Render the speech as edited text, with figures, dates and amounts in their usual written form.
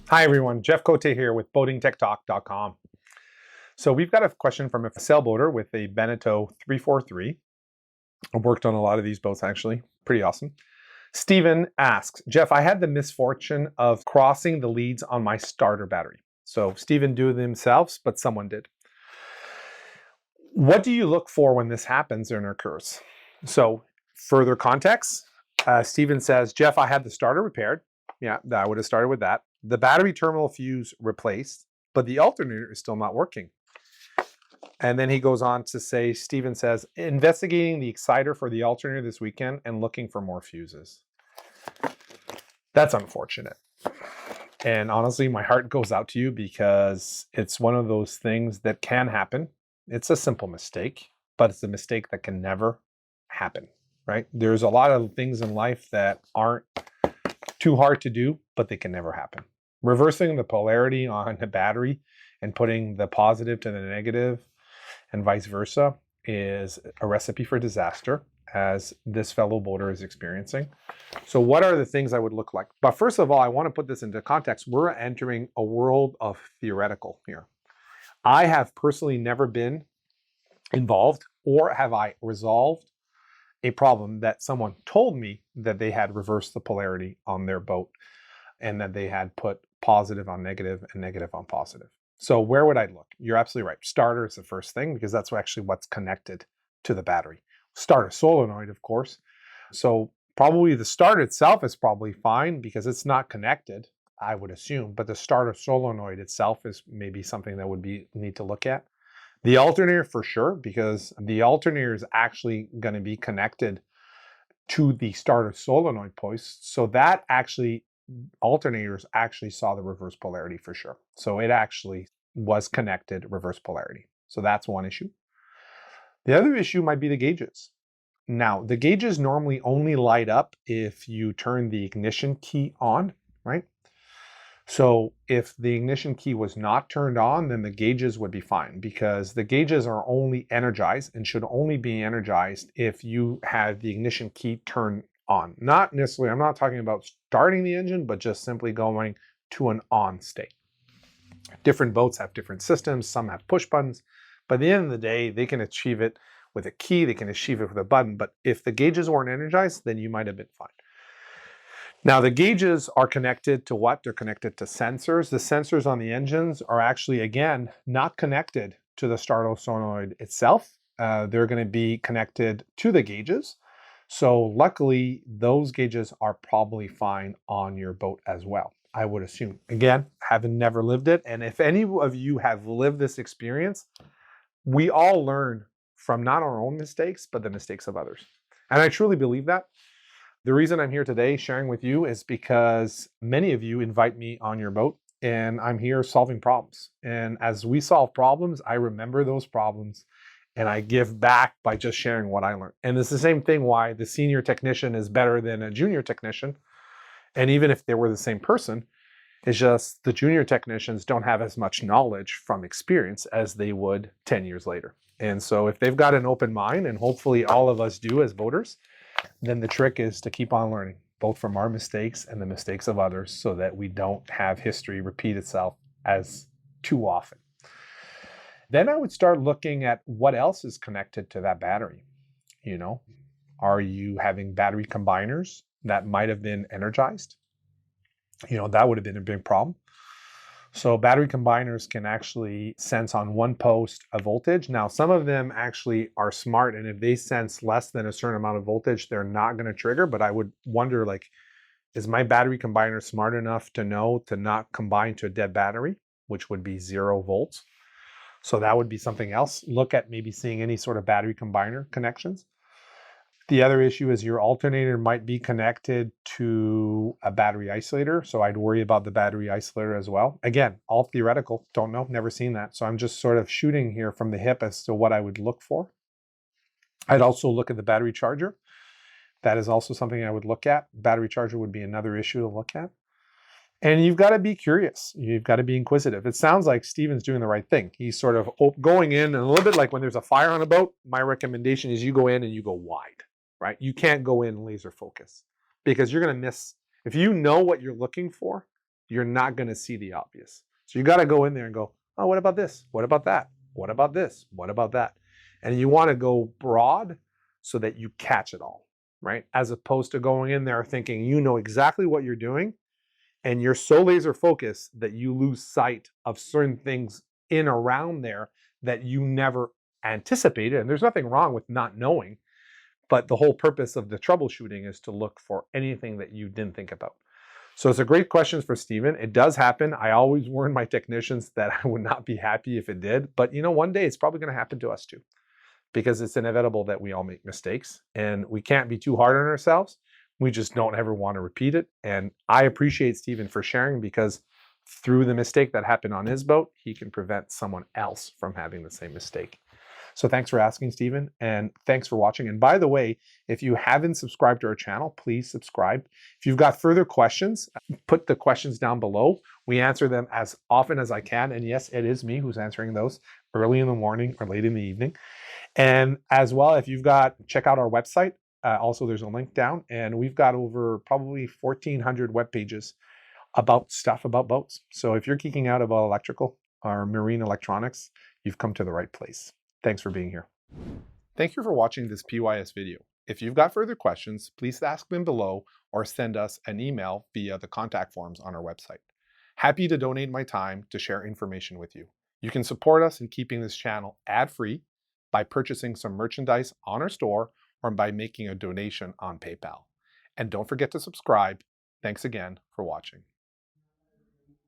Hi everyone, Jeff Cote here with boatingtechtalk.com. So we've got a question from a sailboater with a Beneteau 343. I've worked on a lot of these boats actually, pretty awesome. Stephen asks, Jeff, I had the misfortune of crossing the leads on my starter battery. So Stephen did it themselves, but someone did. What do you look for when this happens and occurs? So further context, Stephen says, Jeff, I had the starter repaired. Yeah, I would have started with that. The battery terminal fuse replaced, but the alternator is still not working. And then he goes on to say, Stephen says, investigating the exciter for the alternator this weekend and looking for more fuses. That's unfortunate. And honestly, my heart goes out to you because it's one of those things that can happen. It's a simple mistake, but it's a mistake that can never happen, right? There's a lot of things in life that aren't too hard to do, but they can never happen. Reversing the polarity on a battery and putting the positive to the negative and vice versa is a recipe for disaster, as this fellow boater is experiencing. So what are the things I would look like? But first of all, I want to put this into context. We're entering a world of theoretical here. I have personally never been involved, or have I resolved a problem that someone told me that they had reversed the polarity on their boat and that they had put positive on negative and negative on positive. So where would I look? You're absolutely right. Starter is the first thing because that's actually what's connected to the battery. Starter solenoid, of course. So probably the starter itself is probably fine because it's not connected, I would assume, but the starter solenoid itself is maybe something that would be need to look at. The alternator for sure, because the alternator is actually going to be connected to the starter solenoid post. So that actually, alternators actually saw the reverse polarity for sure. So it actually was connected reverse polarity. So that's one issue. The other issue might be the gauges. Now, the gauges normally only light up if you turn the ignition key on, right? So if the ignition key was not turned on, then the gauges would be fine because the gauges are only energized and should only be energized if you have the ignition key turned on. Not necessarily, I'm not talking about starting the engine, but just simply going to an on state. Different boats have different systems. Some have push buttons. But at the end of the day, they can achieve it with a key. They can achieve it with a button. But if the gauges weren't energized, then you might have been fine. Now the gauges are connected to what? They're connected to sensors. The sensors on the engines are actually, again, not connected to the starter solenoid itself. They're going to be connected to the gauges. So luckily, those gauges are probably fine on your boat as well, I would assume. Again, having never lived it. And if any of you have lived this experience, we all learn from not our own mistakes, but the mistakes of others. And I truly believe that. The reason I'm here today sharing with you is because many of you invite me on your boat and I'm here solving problems. And as we solve problems, I remember those problems and I give back by just sharing what I learned. And it's the same thing why the senior technician is better than a junior technician. And even if they were the same person, it's just the junior technicians don't have as much knowledge from experience as they would 10 years later. And so if they've got an open mind, and hopefully all of us do as boaters, then the trick is to keep on learning, both from our mistakes and the mistakes of others, so that we don't have history repeat itself as too often. Then I would start looking at what else is connected to that battery. You know, are you having battery combiners that might have been energized? That would have been a big problem. So battery combiners can actually sense on one post a voltage. Now, some of them actually are smart, and if they sense less than a certain amount of voltage, they're not going to trigger. But I would wonder, like, is my battery combiner smart enough to know to not combine to a dead battery, which would be 0 volts? So that would be something else. Look at maybe seeing any sort of battery combiner connections. The other issue is your alternator might be connected to a battery isolator. So I'd worry about the battery isolator as well. Again, all theoretical, don't know, never seen that. So I'm just sort of shooting here from the hip as to what I would look for. I'd also look at the battery charger. That is also something I would look at. Battery charger would be another issue to look at. And you've got to be curious. You've got to be inquisitive. It sounds like Steven's doing the right thing. He's sort of going in, and a little bit like when there's a fire on a boat, my recommendation is you go in and you go wide. Right? You can't go in laser focus because you're going to miss. If you know what you're looking for, you're not going to see the obvious. So you got to go in there and go, oh, what about this? What about that? What about this? What about that? And you want to go broad so that you catch it all, right? As opposed to going in there thinking you know exactly what you're doing and you're so laser focused that you lose sight of certain things in around there that you never anticipated. And there's nothing wrong with not knowing, but the whole purpose of the troubleshooting is to look for anything that you didn't think about. So it's a great question for Stephen. It does happen. I always warn my technicians that I would not be happy if it did, but you know, one day it's probably going to happen to us too, because it's inevitable that we all make mistakes and we can't be too hard on ourselves. We just don't ever want to repeat it. And I appreciate Stephen for sharing, because through the mistake that happened on his boat, he can prevent someone else from having the same mistake. So thanks for asking, Stephen, and thanks for watching. And by the way, if you haven't subscribed to our channel, please subscribe. If you've got further questions, put the questions down below. We answer them as often as I can. And yes, it is me who's answering those early in the morning or late in the evening. And as well, if you've got, check out our website. Also, there's a link down, and we've got over probably 1,400 web pages about stuff about boats. So if you're geeking out about electrical or marine electronics, you've come to the right place. Thanks for being here. Thank you for watching this PYS video. If you've got further questions, please ask them below or send us an email via the contact forms on our website. Happy to donate my time to share information with you. You can support us in keeping this channel ad-free by purchasing some merchandise on our store or by making a donation on PayPal. And don't forget to subscribe. Thanks again for watching.